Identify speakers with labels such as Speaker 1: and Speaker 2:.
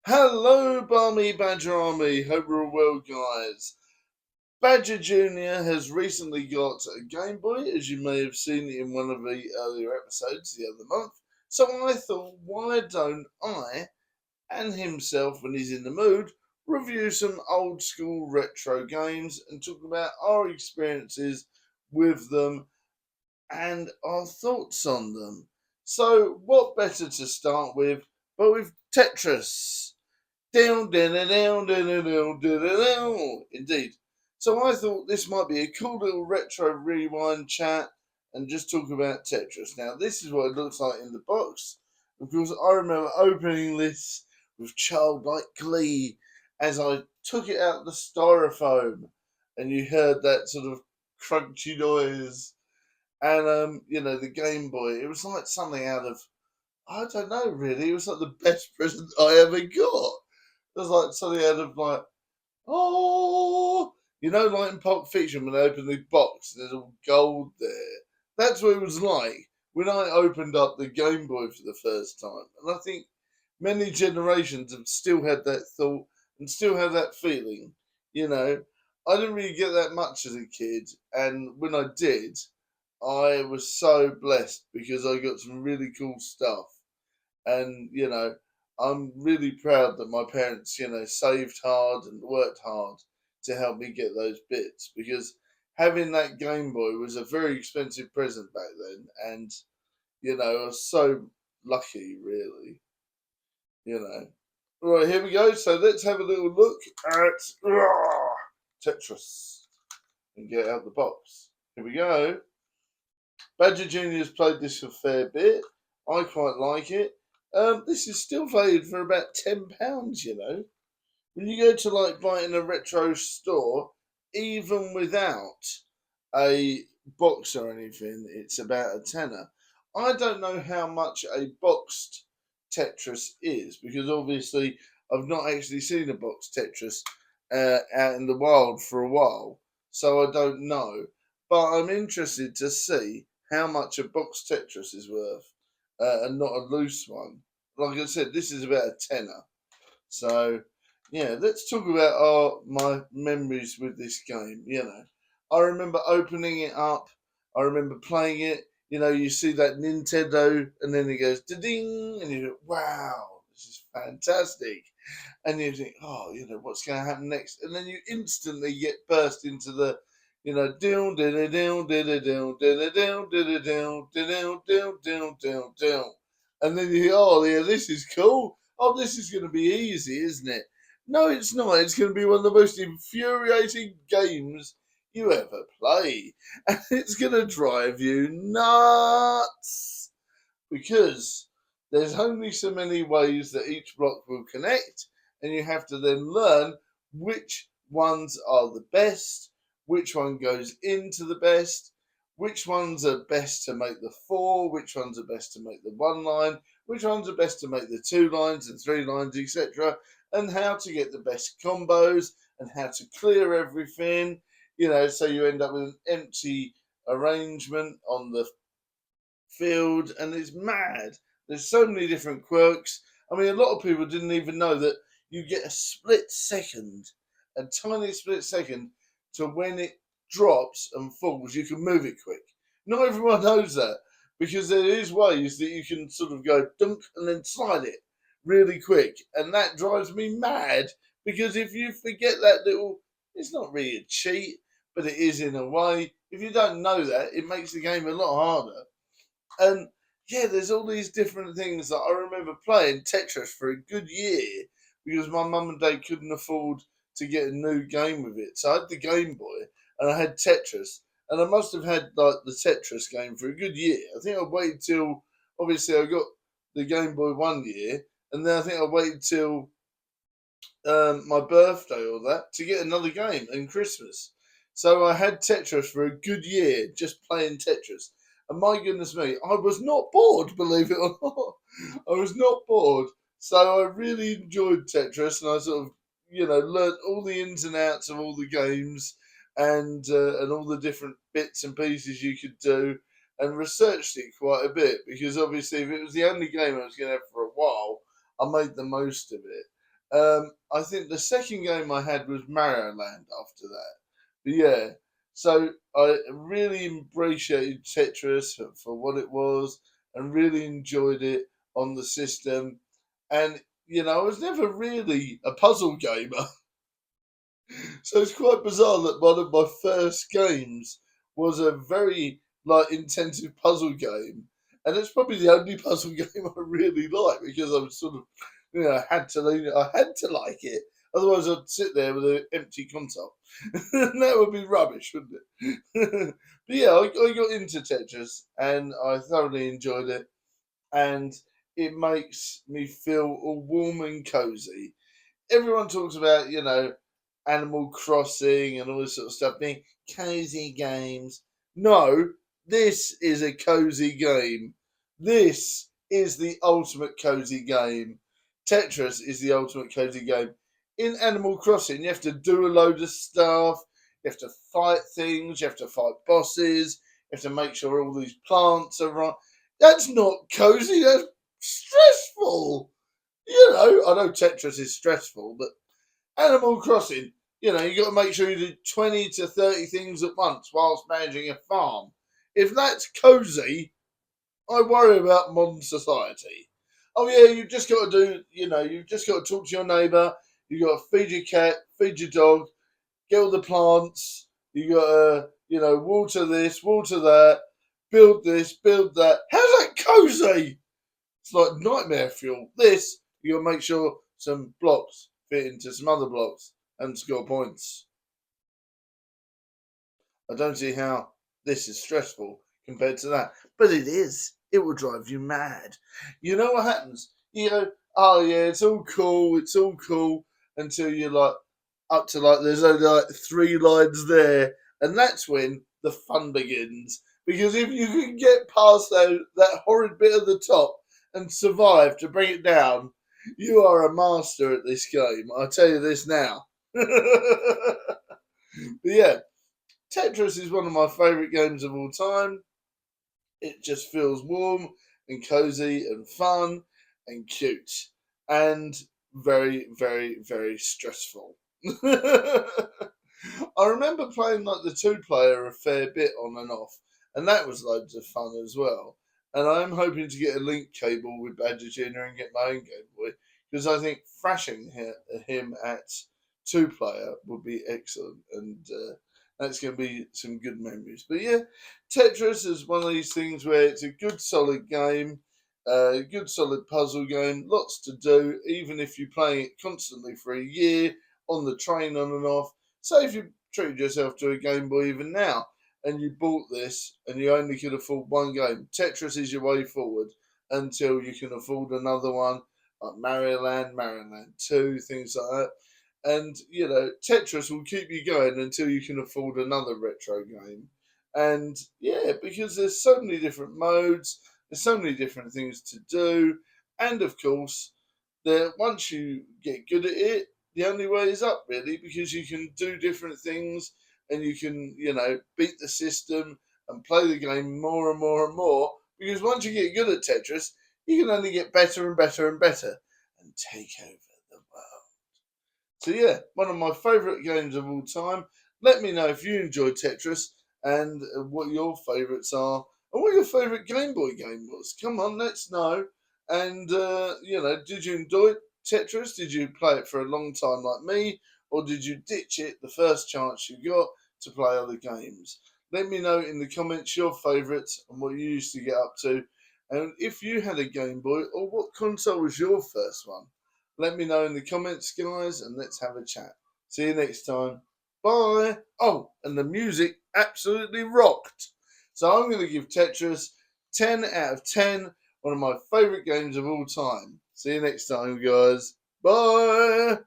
Speaker 1: Hello, Barmy Badger Army. Hope you're all well, guys. Badger Jr. has recently got a Game Boy, as you may have seen in one of the earlier episodes the other month. So I thought, why don't I and himself, when he's in the mood, review some old school retro games and talk about our experiences with them and our thoughts on them. So, what better to start with but with Tetris? Down, down, down, down, down, down, down, down. Indeed. So I thought this might be a cool little retro rewind chat and just talk about Tetris. Now, this is what it looks like in the box. Of course, I remember opening this with childlike glee as I took it out of the styrofoam and you heard that sort of crunchy noise. And, the Game Boy, it was like something out of, I don't know really, it was like the best present I ever got. There's like something out of like, oh, like in Pulp Fiction when they open the box, there's all gold there. That's what it was like when I opened up the Game Boy for the first time. And I think many generations have still had that thought and still have that feeling. You know, I didn't really get that much as a kid. And when I did, I was so blessed because I got some really cool stuff. And, I'm really proud that my parents, saved hard and worked hard to help me get those bits because having that Game Boy was a very expensive present back then. And, I was so lucky, really, you know. Right, here we go. So let's have a little look at Tetris and get out the box. Here we go. Badger Jr. has played this a fair bit. I quite like it. This is still valued for about £10, When you go to like buy it in a retro store, even without a box or anything, it's about a tenner. I don't know how much a boxed Tetris is because obviously I've not actually seen a boxed Tetris out in the wild for a while, so I don't know. But I'm interested to see how much a boxed Tetris is worth and not a loose one. Like I said, this is about a tenner. So, yeah, let's talk about my memories with this game. I remember opening it up. I remember playing it. You see that Nintendo, and then it goes ding, and you go, "Wow, this is fantastic!" And you think, "Oh, what's going to happen next?" And then you instantly get burst into the, down, down, down, down, down, down, down, down, down, down, down, down, down, down, and then you think, "Oh, yeah, this is cool. Oh, this is going to be easy, isn't it?" No, it's not. It's going to be one of the most infuriating games you ever play. And it's going to drive you nuts because there's only so many ways that each block will connect, and you have to then learn which ones are the best, which one goes into the best, which ones are best to make the four, which ones are best to make the one line, which ones are best to make the two lines and three lines, etc., and how to get the best combos and how to clear everything, so you end up with an empty arrangement on the field, and it's mad. There's so many different quirks. I mean, a lot of people didn't even know that you get a split second, a tiny split second, to when it drops and falls, you can move it quick. Not everyone knows that because there is ways that you can sort of go dunk and then slide it really quick, and that drives me mad because if you forget that little, it's not really a cheat, but it is in a way. If you don't know that, it makes the game a lot harder. And yeah, there's all these different things that I remember playing Tetris for a good year because my mum and dad couldn't afford to get a new game with it. So I had the Game Boy and I had Tetris, and I must have had like the Tetris game for a good year. I think I waited till obviously I got the Game Boy one year, and then I think I waited till my birthday or that to get another game and Christmas. So I had Tetris for a good year just playing Tetris. And my goodness me, I was not bored, believe it or not. I was not bored. So I really enjoyed Tetris and I sort of, learnt all the ins and outs of all the games and all the different bits and pieces you could do and researched it quite a bit because obviously if it was the only game I was going to have for a while, I made the most of it. I think the second game I had was Mario Land after that. But yeah, so I really appreciated Tetris for what it was and really enjoyed it on the system. And, I was never really a puzzle gamer. So it's quite bizarre that one of my first games was a very intensive puzzle game, and it's probably the only puzzle game I really like because I was sort of, I had to like it. Otherwise, I'd sit there with an empty console, and that would be rubbish, wouldn't it? But yeah, I got into Tetris, and I thoroughly enjoyed it, and it makes me feel all warm and cozy. Everyone talks about, Animal Crossing and all this sort of stuff being cozy games. No, this is a cozy game. This is the ultimate cozy game. Tetris is the ultimate cozy game. In Animal Crossing, you have to do a load of stuff. You have to fight things. You have to fight bosses. You have to make sure all these plants are right. That's not cozy. That's stressful. I know Tetris is stressful, but Animal Crossing, you got to make sure you do 20 to 30 things at once whilst managing a farm. If that's cozy, I worry about modern society. Oh, yeah, you've just got to you've just got to talk to your neighbour, you've got to feed your cat, feed your dog, get all the plants, you got to, water this, water that, build this, build that. How's that cozy? It's like nightmare fuel. This, you got to make sure some blocks fit into some other blocks and score points. I don't see how this is stressful compared to that. But it is. It will drive you mad. You know what happens? You go, oh yeah, it's all cool until you're up to there's only three lines there. And that's when the fun begins. Because if you can get past that horrid bit at the top and survive to bring it down, you are a master at this game. I'll tell you this now. But yeah, Tetris is one of my favourite games of all time. It just feels warm and cozy and fun and cute and very, very, very stressful. I remember playing the two-player a fair bit on and off, and that was loads of fun as well. And I am hoping to get a link cable with Badger Jr. and get my own Game Boy because I think thrashing him at two-player would be excellent, and that's going to be some good memories. But yeah, Tetris is one of these things where it's a good, solid game, a good, solid puzzle game, lots to do, even if you're playing it constantly for a year on the train on and off. Say if you treated yourself to a Game Boy even now and you bought this and you only could afford one game, Tetris is your way forward until you can afford another one like Mario Land, Mario Land 2, things like that. And, Tetris will keep you going until you can afford another retro game. And yeah, because there's so many different modes, there's so many different things to do. And of course, once you get good at it, the only way is up really because you can do different things and you can beat the system and play the game more and more and more because once you get good at Tetris you can only get better and better and better and take over the world. So yeah, one of my favourite games of all time. Let me know if you enjoyed Tetris and what your favourites are and what your favourite Game Boy game was. Come on, let's know. And did you enjoy Tetris? Did you play it for a long time like me, or did you ditch it the first chance you got to play other games? Let me know in the comments your favourites and what you used to get up to, and if you had a Game Boy or what console was your first one. Let me know in the comments, guys, and let's have a chat. See you next time. Bye. Oh, and the music absolutely rocked. So I'm going to give Tetris 10 out of 10. One of my favourite games of all time. See you next time, guys. Bye.